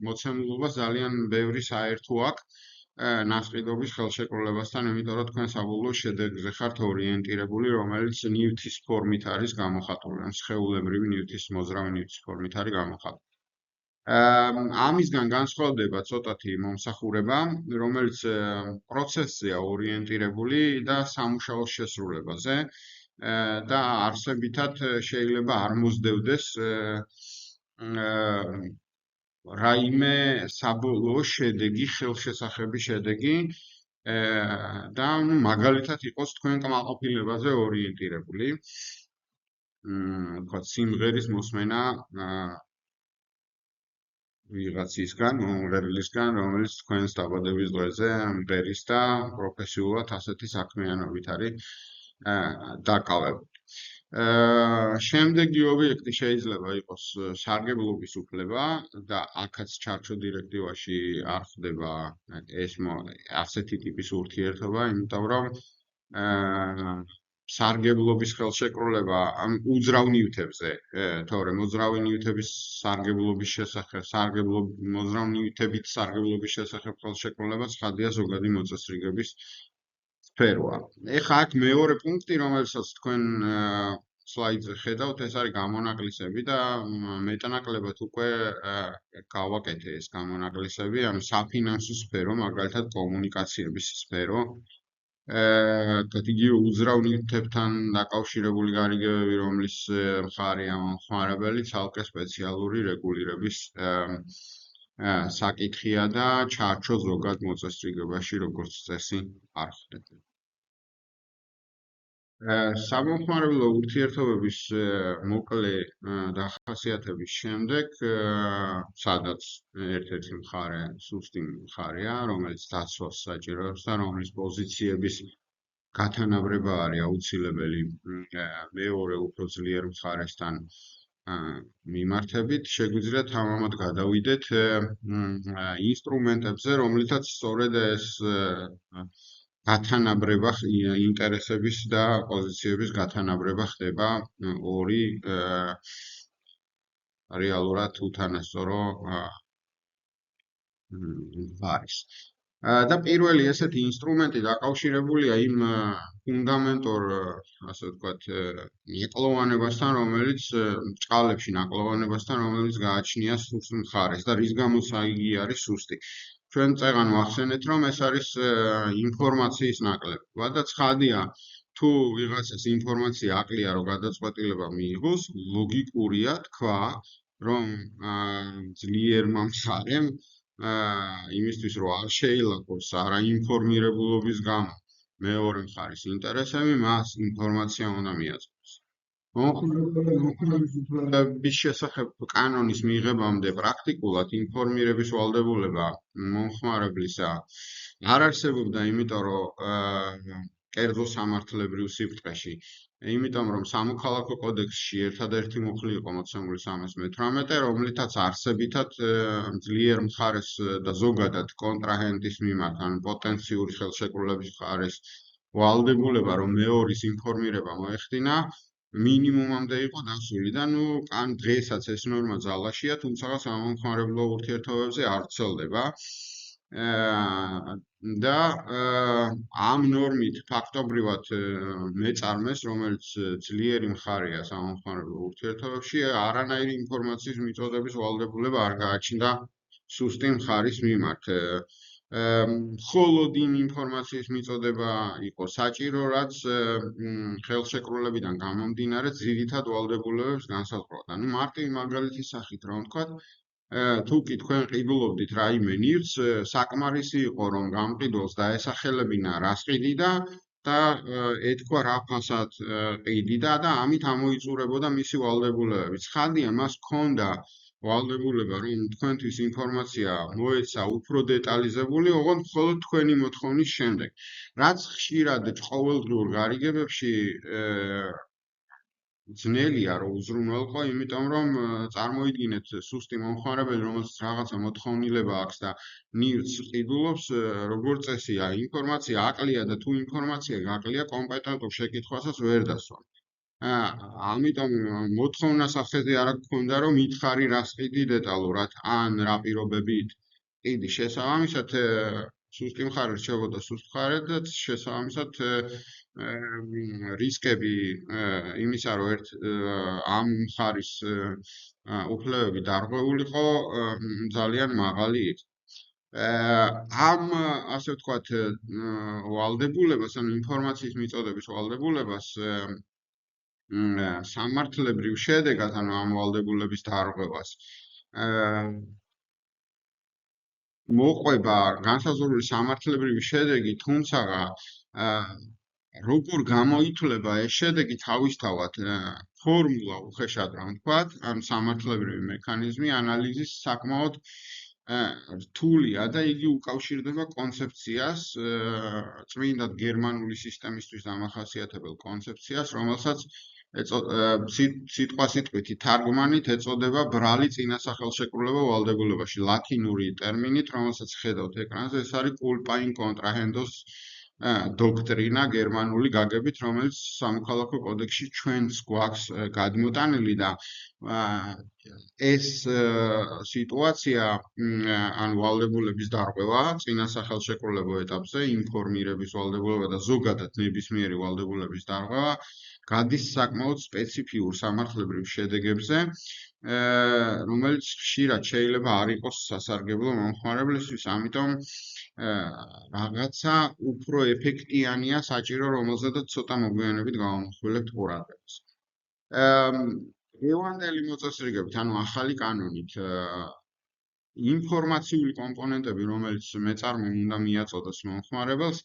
მოცემულობას ძალიან ბევრი საერთო აქვს ნასყიდობის ხელშეკრულებასთან, იმიტომ რომ თქვენ საბოლოო შედეგზე ხართ ორიენტირებული, რომელიც ნივთის ფორმით არის გამოხატული, ან სხეულებრივი ნივთის, მოძრავი ნივთის ფორმით არის გამოხატული. ამისგან განსხვავდება ცოტათი მომსახურება, რომელიც პროცესზეა ორიენტირებული და სამუშაოს შესრულებაზე და არსებითად შეიძლება არ მოსდევდეს რაიმე საბოლოო შედეგი, ხელშესახები შედეგი და მაგალითად იყოს თქვენ კმაყოფილებაზე ორიენტირებული. თქვა სიმღერის მოსმენა ვიღაცისგან, მომღერლისგან, რომელიც თქვენს დაბადების დღეზე მღერის და პროფესიულად ასეთი საქმიანობით არის დაკავებული. შემდეგი ობიექტი შეიძლება იყოს სარგებლობის უფლება და აქაც ჩარჩო დირექტივაში არ ხდება ასეთი ტიპის ურთიერთობა, იმიტომ რომ სარგებლობის ხელშეკრულება ამ უძრავ ნივთებზე, თორემ მოძრავი ნივთების სარგებლობის შესახებ, მოძრავ ნივთებით სარგებლობის შესახებ ხელშეკრულება ცხადია ზოგადი მოწესრიგების სფეროა. ეხლა აქ მეორე პუნქტი, რომელსაც თქვენ სლაიდზე ხედავთ, ეს არის გამონაკლისები და მეტნაკლებად უკვე გავაკეთე ეს გამონაკლისები, ამ საფინანსო სფერო, მაგალითად კომუნიკაციების სფერო. იგივე უძრავ ნივთებთან დაკავშირებული გარიგებები, რომლის მხარეა მომხმარებელი, ცალკე სპეციალური რეგულირების საკითხია და ჩარჩო ზოგად მოწესრიგებაში, როგორც წესი, არ ხდება. სამომხმარებლო ურთიერთობების მოკლე დახასიათების შემდეგ, სადაც ერთ-ერთი მხარე სუსტი მხარეა, რომელიც დაცვას საჭიროებს და რომლის პოზიციების გათანაბრება არის აუცილებელი მეორე უფრო ძლიერ მხარესთან მიმართებით, შეგვიძლია თამამად გადავიდეთ ინსტრუმენტებზე, რომლითაც სწორედ ეს გათანაბრება, ინტერესების და პოზიციების გათანაბრება ხდება ორი რეალურად უთანასწორო მხარის. და პირველი ესეთი ინსტრუმენტი დაკავშირებულია იმ ფუნდამენტურ, ასე ვთქვათ, ნაკლოვანებასთან, რომელიც ჭყალებში ნაკლოვანებასთან, რომელიც გააჩნია სუსტ მხარეს და რის გამოც იგი არის სუსტი. ჩვენ წეგან ვახსენეთ, რომ ეს არის ინფორმაციის ნაკლებობა და ცხადია, თუ ვიღაცას ინფორმაცია აკლია, რომ გადაწყვეტილება მიიღოს, ლოგიკურია თქვა, რომ ძლიერმა მხარემ იმისთვის, რომ არ შეილაკოს არაინფორმირებულობის გამო მეორე მხარის ინტერესები, მას ინფორმაცია უნდა მიაწოდოს. მომხმარებლების შესახებ კანონის მიღებამდე პრაქტიკულად ინფორმირების ვალდებულება მომხმარებლისა არ არსებობდა, იმიტომ რომ კერძო სამართლებრივ სიბრტყეში, იმიტომ რომ სამოქალაქო კოდექსში ერთადერთი მუხლი იყო მოცემული 318, რომლითაც არსებითად ძლიერ მხარეს და ზოგადად კონტრაჰენტის მიმართ, ან პოტენციური ხელშეკრულების მხარეს ვალდებულება, რომ მეორის ინფორმირება მოეხდინა, მინიმუმამდე იყო დასული და კან დღესაც ეს ნორმა ძალაშია, თუმცა სამომხმარებლო ურთიერთობებზე არ ვრცელდება. და ამ ნორმით ფაქტობრივად მეწარმეს, რომელიც ძლიერი მხარეა სამომხმარებლო ურთიერთობებში, არანაირი ინფორმაციის მიწოდების ვალდებულება არ გააჩნდა სუსტი მხარის მიმართ. მხოლოდ იმ ინფორმაციის მიწოდება იყო საჭირო, რაც ხელშეკრულებიდან გამომდინარე ძირითად ვალდებულებებს განსაზღვრავდა. მარტივი მაგალითის სახით რომ ვთქვათ, თუ კი თქვენ ყიდულობდით რაიმე ნირს, საკმარისი იყო, რომ გამყიდველს დაესახელებინა რას ყიდიდა და ეთქვა რა ფასად ყიდიდა და ამით ამოიწურებოდა მისი ვალდებულებები. ცხადია, მას ჰქონდა ვალდებულება, რომ თქვენთვის ინფორმაცია მოეცა უფრო დეტალიზებული, ოღონდ მხოლოდ თქვენი მოთხოვნის შემდეგ. რაც ხშირად ყოველდღიურ გარიგებებში ძნელია, რომ უზრუნველყო, იმიტომ რომ წარმოიდგინეთ სუსტი მომხმარებელი, რომელსაც რაღაცა მოთხოვნილება აქვს და ნირს ყიდულობს, როგორც წესია, ინფორმაცია აკლია და თუ ინფორმაცია გაკლია, კომპეტენტურ შეკითხვასაც ვერ დასვა. ამიტომ მოთხოვნას ახეზე არ გქონდა, რომ მითხარი რას ყიდი დეტალურად, ან რა პირობებით ყიდი. შესაბამისად, სუსტი მხარე რჩებოდა სუსტ მხარედ და შესაბამისად რისკები იმისა, რომ ამ მხარის უფლებები დარღვეულიყო, ძალიან მაღალი იყო. ამ ასე ვთქვათ, ვალდებულებას, ან ინფორმაციის მიწოდების ვალდებულებას სამართლებრივ შედეგად, ანუ ამ ვალდებულების დარღვევას მოყვება განსაზღვრული სამართლებრივი შედეგი, თუმცა როგორ გამოითვლება ეს შედეგი თავისთავად ფორმულა უხეშად რა ვთქვათ, ამ სამართლებრივი მექანიზმი ანალიზის საკმაოდ რთულია და იგი უკავშირდება კონცეფციას, წმინდად გერმანული სისტემისთვის დამახასიათებელ კონცეფციას, რომელსაც სიტყვასიტყვითი თარგმანით ეწოდება ბრალი წინასახელშეკრულება ვალდებულებაში, ლათინური ტერმინით, რომელსაც ხედავთ ეკრანზე, ეს არის culpa in contrahendos დოქტრინა გერმანული გაგებით, რომელიც სამოქალაქო კოდექსში ჩვენს გვაქვს გადმოტანილი და ეს სიტუაცია, ან ვალდებულების დარღვევა წინასახელშეკრულებო ეტაპზე, ინფორმირების ვალდებულება და ზოგადად ნებისმიერი ვალდებულების დარღვევა გადის საკმაოდ სპეციფიურ სამართლებრივ შედეგებზე, რომელიც ხშირად შეიძლება არ იყოს სასარგებლო მომხმარებლისთვის, ამიტომ რაღაცა უფრო ეფექტიანია საჭირო, რომელზედაც ცოტა მოგვიანებით გავამახვილებთ ყურადღებას. დღევანდელი მოწესრიგებით, ანუ ახალი კანონით, ინფორმაციული კომპონენტები, რომელიც მეწარმემ უნდა მიაწოდოს მომხმარებელს,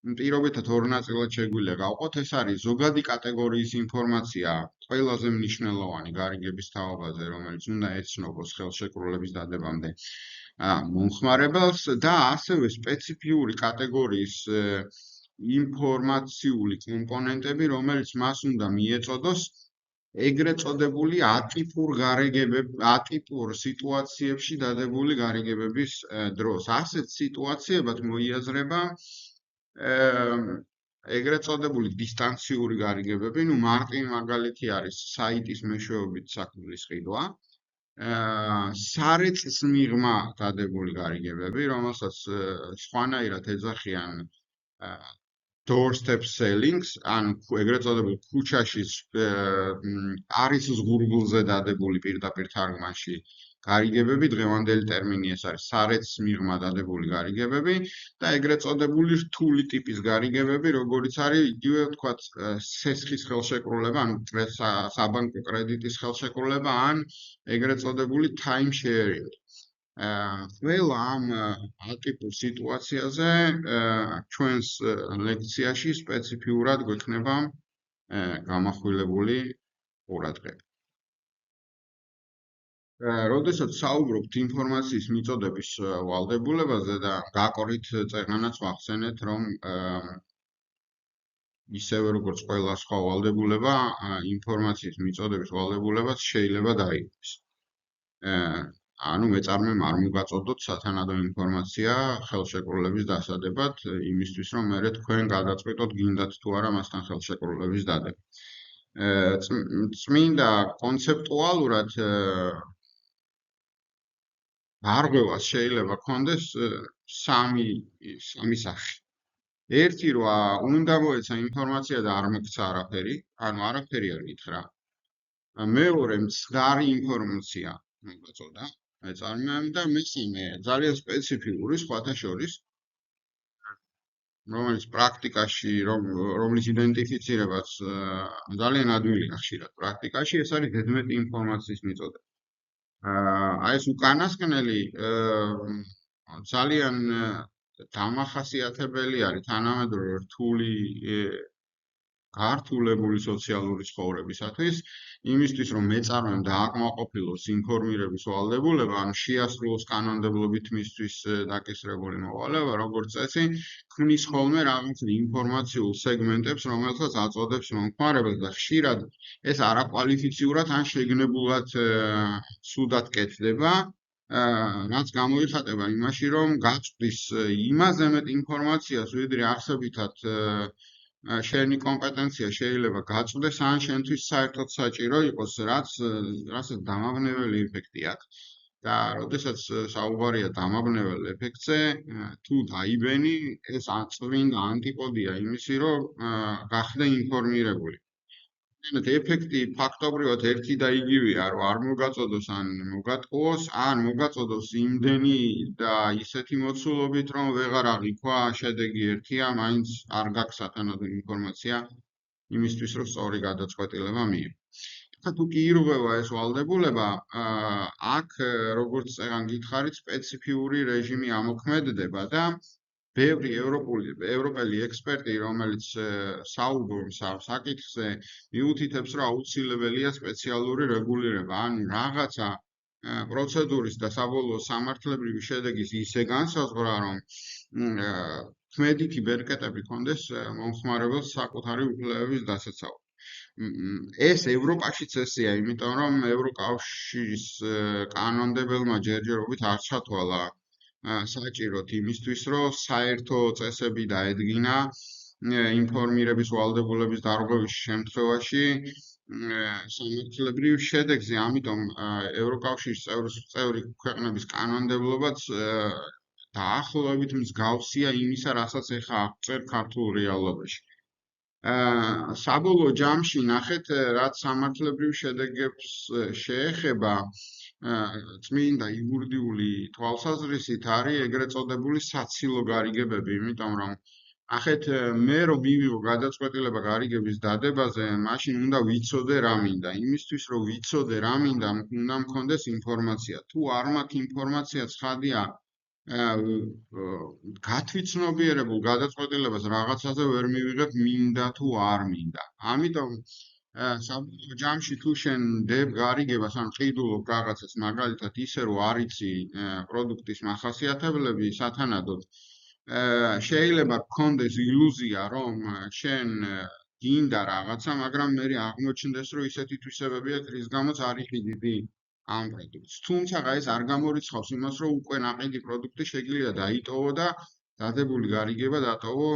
პირობითად ორ ნაწილად შეგვიძლია გავყოთ. ეს არის ზოგადი კატეგორიის ინფორმაცია, ყველაზე მნიშვნელოვანი გარიგების თაობაზე, რომელიც უნდა ეცნობს ხელშეკრულების დადებამდე მომხმარებელს და ასევე სპეციფიური კატეგორიის ინფორმაციული კომპონენტები, რომელიც მას უნდა მიეწოდოს ეგრეთ წოდებული ატიპურ სიტუაციებში დადებული გარიგებების დროს. ასეთ სიტუაციებად მოიაზრება ეგრეთ წოდებული დისტანციური გარიგებები, მარტივი მაგალითი არის საიტის მეშვეობით საქმის ყიდვა, სარეწის მიღმა დადებული გარიგებები, რომელსაც სხვანაირად ეძახიან doorstep sellings, ანუ ეგრეთ წოდებულ ქუჩაში არის ზღურბულზე დადებული პირდაპირ თარგმანში გარიგებები, დღევანდელი ტერმინი ეს არის სარეც მიღმა დადებული გარიგებები და ეგრეთ წოდებული რთული ტიპის გარიგებები, როგორიც არის იგივე ვთქვათ სესხის ხელშეკრულება, ანუ საბანკო კრედიტის ხელშეკრულება ან ეგრეთ წოდებული time sharing. ყველა ამ ატიპურ სიტუაციაზე ჩვენს ლექციაში სპეციფიურად გვექნება გამახვილებული ყურადღება. როდესაც საუბრობთ ინფორმაციის მიწოდების ვალდებულებაზე და გაკორით წერანაც ვახსენეთ, რომ ისევე როგორც ყველა სხვა ვალდებულება, ინფორმაციის მიწოდების ვალდებულებაც შეიძლება დაიღოს. ანუ მეწარმემ არ მოგაწოდოთ სათანადო ინფორმაცია ხელშეკრულების დასადებად, იმისთვის რომ მერე თქვენ გადაწყვიტოთ გინდათ თუ არა მასთან ხელშეკრულების დადება. წმინდა კონცეპტუალურად გარღვევას შეიძლება გქონდეს სამი სახე. ერთი რომ უნდა მოეცა ინფორმაცია და არ მოგცა არაფერი, ანუ არაფერი არ გითხრა. მეორე მცდარი ინფორმაცია მოგაწოდა მეწარმეამ და მესამე ძალიან სპეციფიკური სხვათა შორის, რომელიც პრაქტიკაში რომლის იდენტიფიცირებაც ძალიან ადვილია ხშირად პრაქტიკაში, ეს არის ზედმეტი ინფორმაციის მიწოდება. აი ეს უკანასკნელი ძალიან დამახასიათებელი არის თანამედროვე რთული გართულებული სოციალური ცხოვრებისათვის, იმისთვის რომ მეწარმემ დააკმაყოფილოს ინფორმირების ვალდებულება, ანუ შეასრულოს კანონმდებლობით მისთვის დაკისრებული მოვალეობა, როგორც წესი, ქმნის ხოლმე რაღაც ინფორმაციულ სეგმენტებს, რომელსაც აწოდებს მომხმარებელს და ხშირად ეს არაკვალიფიციურად ან შეგნებულად ცუდად კეთდება, რაც გამოიხატება იმაში, რომ გაწვდის იმაზე მეტ ინფორმაციას, ვიდრე არსებითად შენი კომპეტენცია შეიძლება გაწვდეს, ან შენთვის საერთოდ საჭირო იყოს, რასაც დამაბნეველი ეფექტი აქვს. და როდესაც საუბარია დამაბნეველ ეფექტზე, თუ დაიბენი, ეს წმინდა ანტიპოდია იმისი, რომ გახდე ინფორმირებული. ეფექტი ფაქტობრივად ერთი და იგივეა, რომ არ მოგაწოდოს ან მოგატყუოს, ან მოგაწოდოს იმდენი და ისეთი მოცულობით, რომ ვეღარ აღიქვა, შედეგი ერთია, მაინც არ გაქვს სათანადო ინფორმაცია იმისთვის, რომ სწორი გადაწყვეტილება მიიღო. თუ კი ირღვევა ეს ვალდებულება, აქ როგორც წეგან გითხარით, სპეციფიური რეჟიმი ამოქმედდება და ბევრი ევროპელი ექსპერტი, რომელიც საუბრობს ამ საკითხზე, მიუთითებს, რომ აუცილებელია სპეციალური რეგულირება, ანუ რაღაცა პროცედურის და საბოლოო სამართლებრივი შედეგის ისე განსაზღვრა, რომ ქმედითი ბერკეტები ჰქონდეს მომხმარებელს საკუთარი უფლებების დასაცავად. ეს ევროპაშიც ესეა, იმიტომ რომ ევროკავშირის კანონმდებელმა ჯერჯერობით არ ჩათვალა საჭიროდ იმისთვის, რომ საერთო წესები დაედგინა ინფორმირების ვალდებულების დარღვევის შემთხვევაში სამართლებრივ შედეგზე, ამიტომ ევროკავშირის წევრი ქვეყნების კანონმდებლობაც დაახლოებით მსგავსია იმისა, რასაც ეხლა აღწერ ქართულ რეალობაში. საბოლოო ჯამში ნახეთ, რაც სამართლებრივ შედეგებს შეეხება, წმინდა იურიდიული თვალსაზრისით არის ეგრეთ წოდებული საცილო გარიგებები, იმიტომ რომ ნახეთ, მე რომ მივიღო გადაწყვეტილება გარიგების დადებაზე, მაშინ უნდა ვიცოდე რა მინდა. იმისთვის რომ ვიცოდე რა მინდა, უნდა მქონდეს ინფორმაცია. თუ არ მაქვს ინფორმაცია, ცხადია, გათვითცნობიერებულ გადაწყვეტილებას რაღაცაზე ვერ მივიღებ, მინდა თუ არ მინდა. ამიტომ საბოლოო ჯამში თუ შენ დებ გარიგებას ან ყიდულობ რაღაცას, მაგალითად ისე რომ არ იცი პროდუქტის მახასიათებლები სათანადოდ, შეიძლება გქონდეს ილუზია, რომ შენ გინდა რაღაცა, მაგრამ მე აღმოჩნდეს, რომ ისეთი თვისებები აქვს, რის გამოც არ იყიდი ამ პროდუქტს. თუმცა ეს არ გამორიცხავს იმას, რომ უკვე ნაყიდი პროდუქტი შეგიძლია დაიტოვო და დადებული გარიგება დატოვო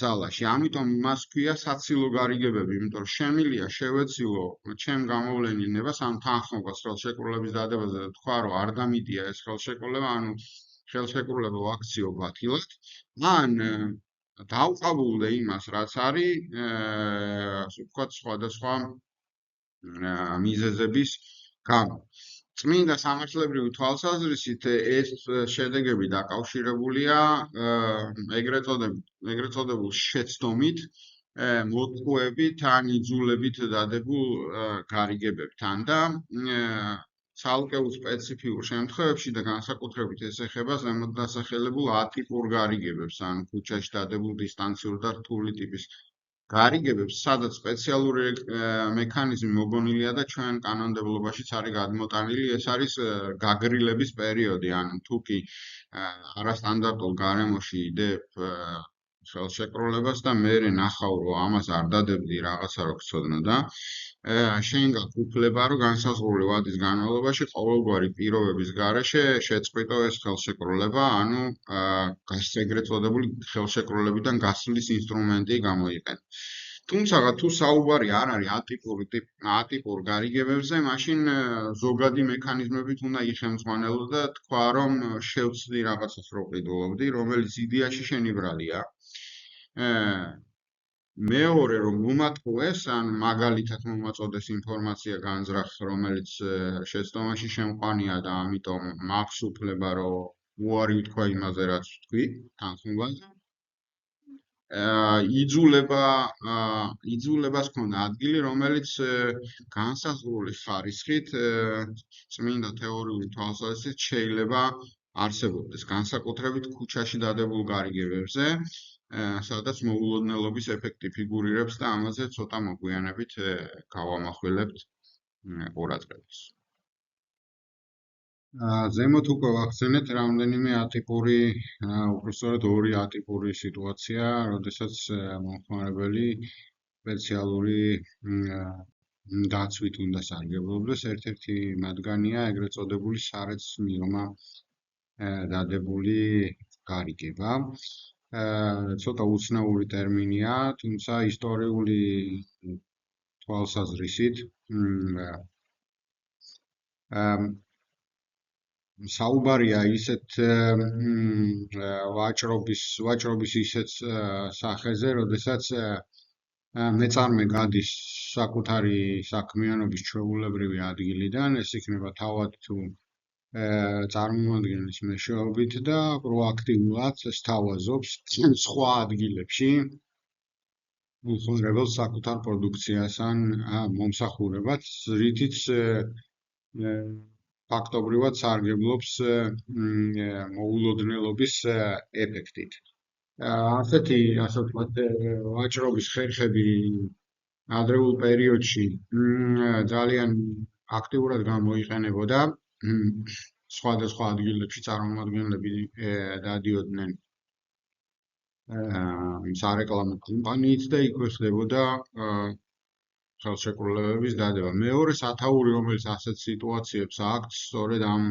ძალაში. ამიტომ მას ქვია საცილო გარიგებები, იმიტომ რომ შემილია შევეცილო ჩემ გამოვლენილებას ამ თანხმობას ხელშეკრულების დადებაზე და თქვა, რომ არ დამიდია ეს ხელშეკრულება, ანუ ხელშეკრულება ვაქციო ბათილად, ან დავყავულდე იმას, რაც არის, ასე ვთქვათ, სხვადასხვა მიზეზების გამო. წმინდა სამართლებრივი თვალსაზრისით ეს შედეგები დაკავშირებულია ეგრეთ წოდებულ შეცდომით, მოტყუებით ან იძულებით დადებულ გარიგებებთან და ცალკეულ სპეციფიურ შემთხვევებში და განსაკუთრებით ეს ეხება ზემოთ დასახელებულ ატიპურ გარიგებებს, ან ქუჩაში დადებულ დისტანციურ და რთული ტიპის გარიგებებს, სადაც სპეციალური მექანიზმი მოგონილია და ჩვენ კანონმდებლობაშიც არის გადმოტანილი, ეს არის გაგრილების პერიოდი, ან თუ კი არასტანდარტულ გარემოში იდებ ხელშეკრულებას და მე ნახავ, რომ ამას არ დადებდი რაღაცა რო გწოდნო და შენ გაქვს უფლება, რომ განსაზღვრული ვადის განმავლობაში ყოველგვარი პირობების გარეშე შეწყვიტო ეს ხელშეკრულება, ანუ ეგრეთ წოდებული ხელშეკრულებიდან გასვლის ინსტრუმენტი გამოიყენო. თუმცა თუ საუბარი არ არის ატიპურ გარიგებებზე, მაშინ ზოგადი მექანიზმებით უნდა იხელმძღვანელო და თქვა, რომ შევცდი რაღაცას რო ყიდულობდი, რომელიც იდეაში შენი ბრალია. მეორე რომ მომატყუეს, ან მაგალითად მომაწოდეს ინფორმაცია განზრახ, რომელიც შეცდომაში შემყვანია და ამიტომ მაქვს უფლება, რომ უარი ვთქვა იმაზე, რაც ვთქვი, თანხმობაზე. იძულებას ჰქონდა ადგილი, რომელიც განსაზღვრული ხარისხით წმინდა თეორიული თვალსაზრისით შეიძლება არსებობდეს, განსაკუთრებით ქუჩაში დადებულ გარიგებებზე, სადაც მოულოდნელობის ეფექტი ფიგურირებს და ამაზე ცოტა მოგვიანებით გავამახვილებთ ყურადღებას. ზემოთ უკვე ვახსენეთ რამდენიმე ატიპური, უბრალოდ ორი ატიპური სიტუაცია, როდესაც მომხმარებელი სპეციალური დაცვით უნდა სარგებლობდეს. ერთ-ერთი მათგანია ეგრეთ წოდებული სარეწ მიღმა დადებული გარიგება. ცოტა უცნაური ტერმინია, თუმცა ისტორიული თვალსაზრისით საუბარია ისეთ ვაჭრობის ისეთ სახეზე, როდესაც მეწარმე გადის საკუთარი საქმიანობის ჩვეულებრივი ადგილიდან, ეს იქნება თავად თუ წარმომადგენლის მეშვეობით და პროაქტიულად სთავაზობს სხვა ადგილებში მომხმარებელს საკუთარ პროდუქციას ან მომსახურებას, რითიც ფაქტობრივად სარგებლობს მოულოდნელობის ეფექტით. ასეთი, ასე ვთქვათ, ვაჭრობის ხერხები ადრეულ პერიოდში ძალიან აქტიურად გამოიყენებოდა. სხვადასხვა ადგილებში წარმომადგენლები დადიოდნენ სარეკლამო კომპანიით და იქვე ხდებოდა ხელშეკრულებების დადება. მეორე სათაური, რომელიც ასეთ სიტუაციებს აქვს, სწორედ ამ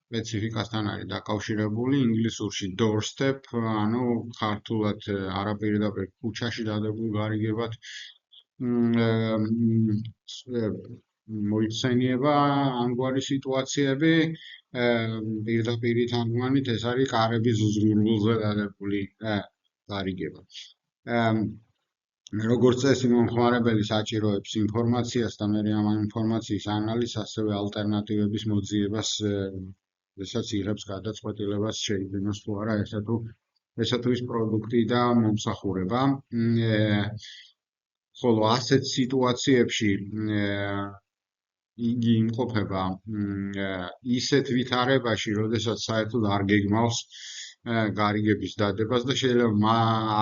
სპეციფიკასთან არის დაკავშირებული, ინგლისურში doorstep, ანუ ქართულად არაპირდაპირ ქუჩაში დადებულ გარიგებად მოიხსენიება ამგვარი სიტუაციები, პირდაპირი თარგმანით ეს არის კარების ზურგულზე დადებული გარიგება. როგორც წესი მომხმარებელი საჭიროებს ინფორმაციას და მე ამ ინფორმაციის ანალიზს, ასევე ალტერნატივების მოძიებას, როდესაც იღებს გადაწყვეტილებას შეიძინოს თუ არა ესა თუ ის პროდუქტი და მომსახურება. ხოლო ასეთ სიტუაციებში იგი იმყოფება ისეთ ვითარებაში, როდესაც საერთოდ არ გეგმავს გარიგების დადებას და შეიძლება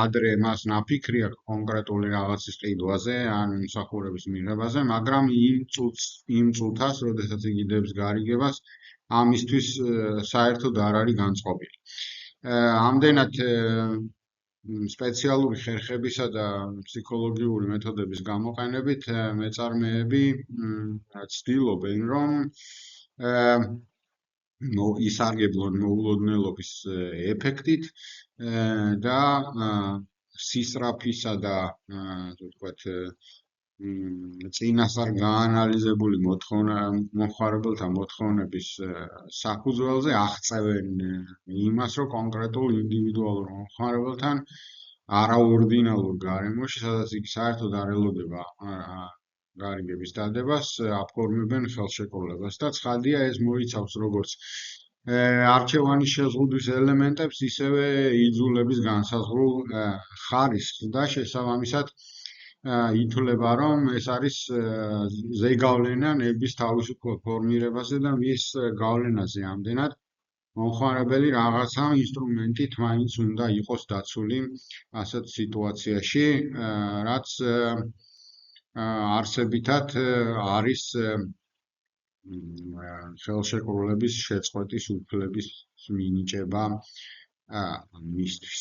ადრე მას ნაფიქრი აქვს კონკრეტული რაღაცის ყიდვაზე ან მსახურების მიღებაზე, მაგრამ იმ წუთას, როდესაც იგი დებს გარიგებას, ამისთვის საერთოდ არ არის განწყობილი. ამდენად სპეციალური ხერხებისა და ფსიქოლოგიური მეთოდების გამოყენებით მეწარმეები ცდილობენ, რომ ისარგებლონ მოულოდნელობის ეფექტით და სისწრაფისა და ვთქვათ წინასწარ გაანალიზებული მომხმარებელთა მოთხოვნების საფუძველზე აღწევენ იმას, რომ კონკრეტულ ინდივიდუალურ მომხმარებელთან არაორდინალურ გარემოში, სადაც იქ საერთოდ არ ელოდება გარიგების დადებას, აფორმებენ ხელშეკრულებას და ცხადია ეს მოიცავს როგორც არჩევანის შეზღუდვის ელემენტებს, ისევე იძულების განსაზღვრულ ხარისხს და შესაბამისად ითვლება, რომ ეს არის ზეგავლენა ნების თავისუფლ ფორმირებაზე და მის გავლენაზე ამდენად მომხმარებელი რაღაცა ინსტრუმენტით მაინც უნდა იყოს დაცული ასეთ სიტუაციაში, რაც არსებითად არის ხელშეკრულების შეწყვეტის უფლების მინიჭება მისთვის.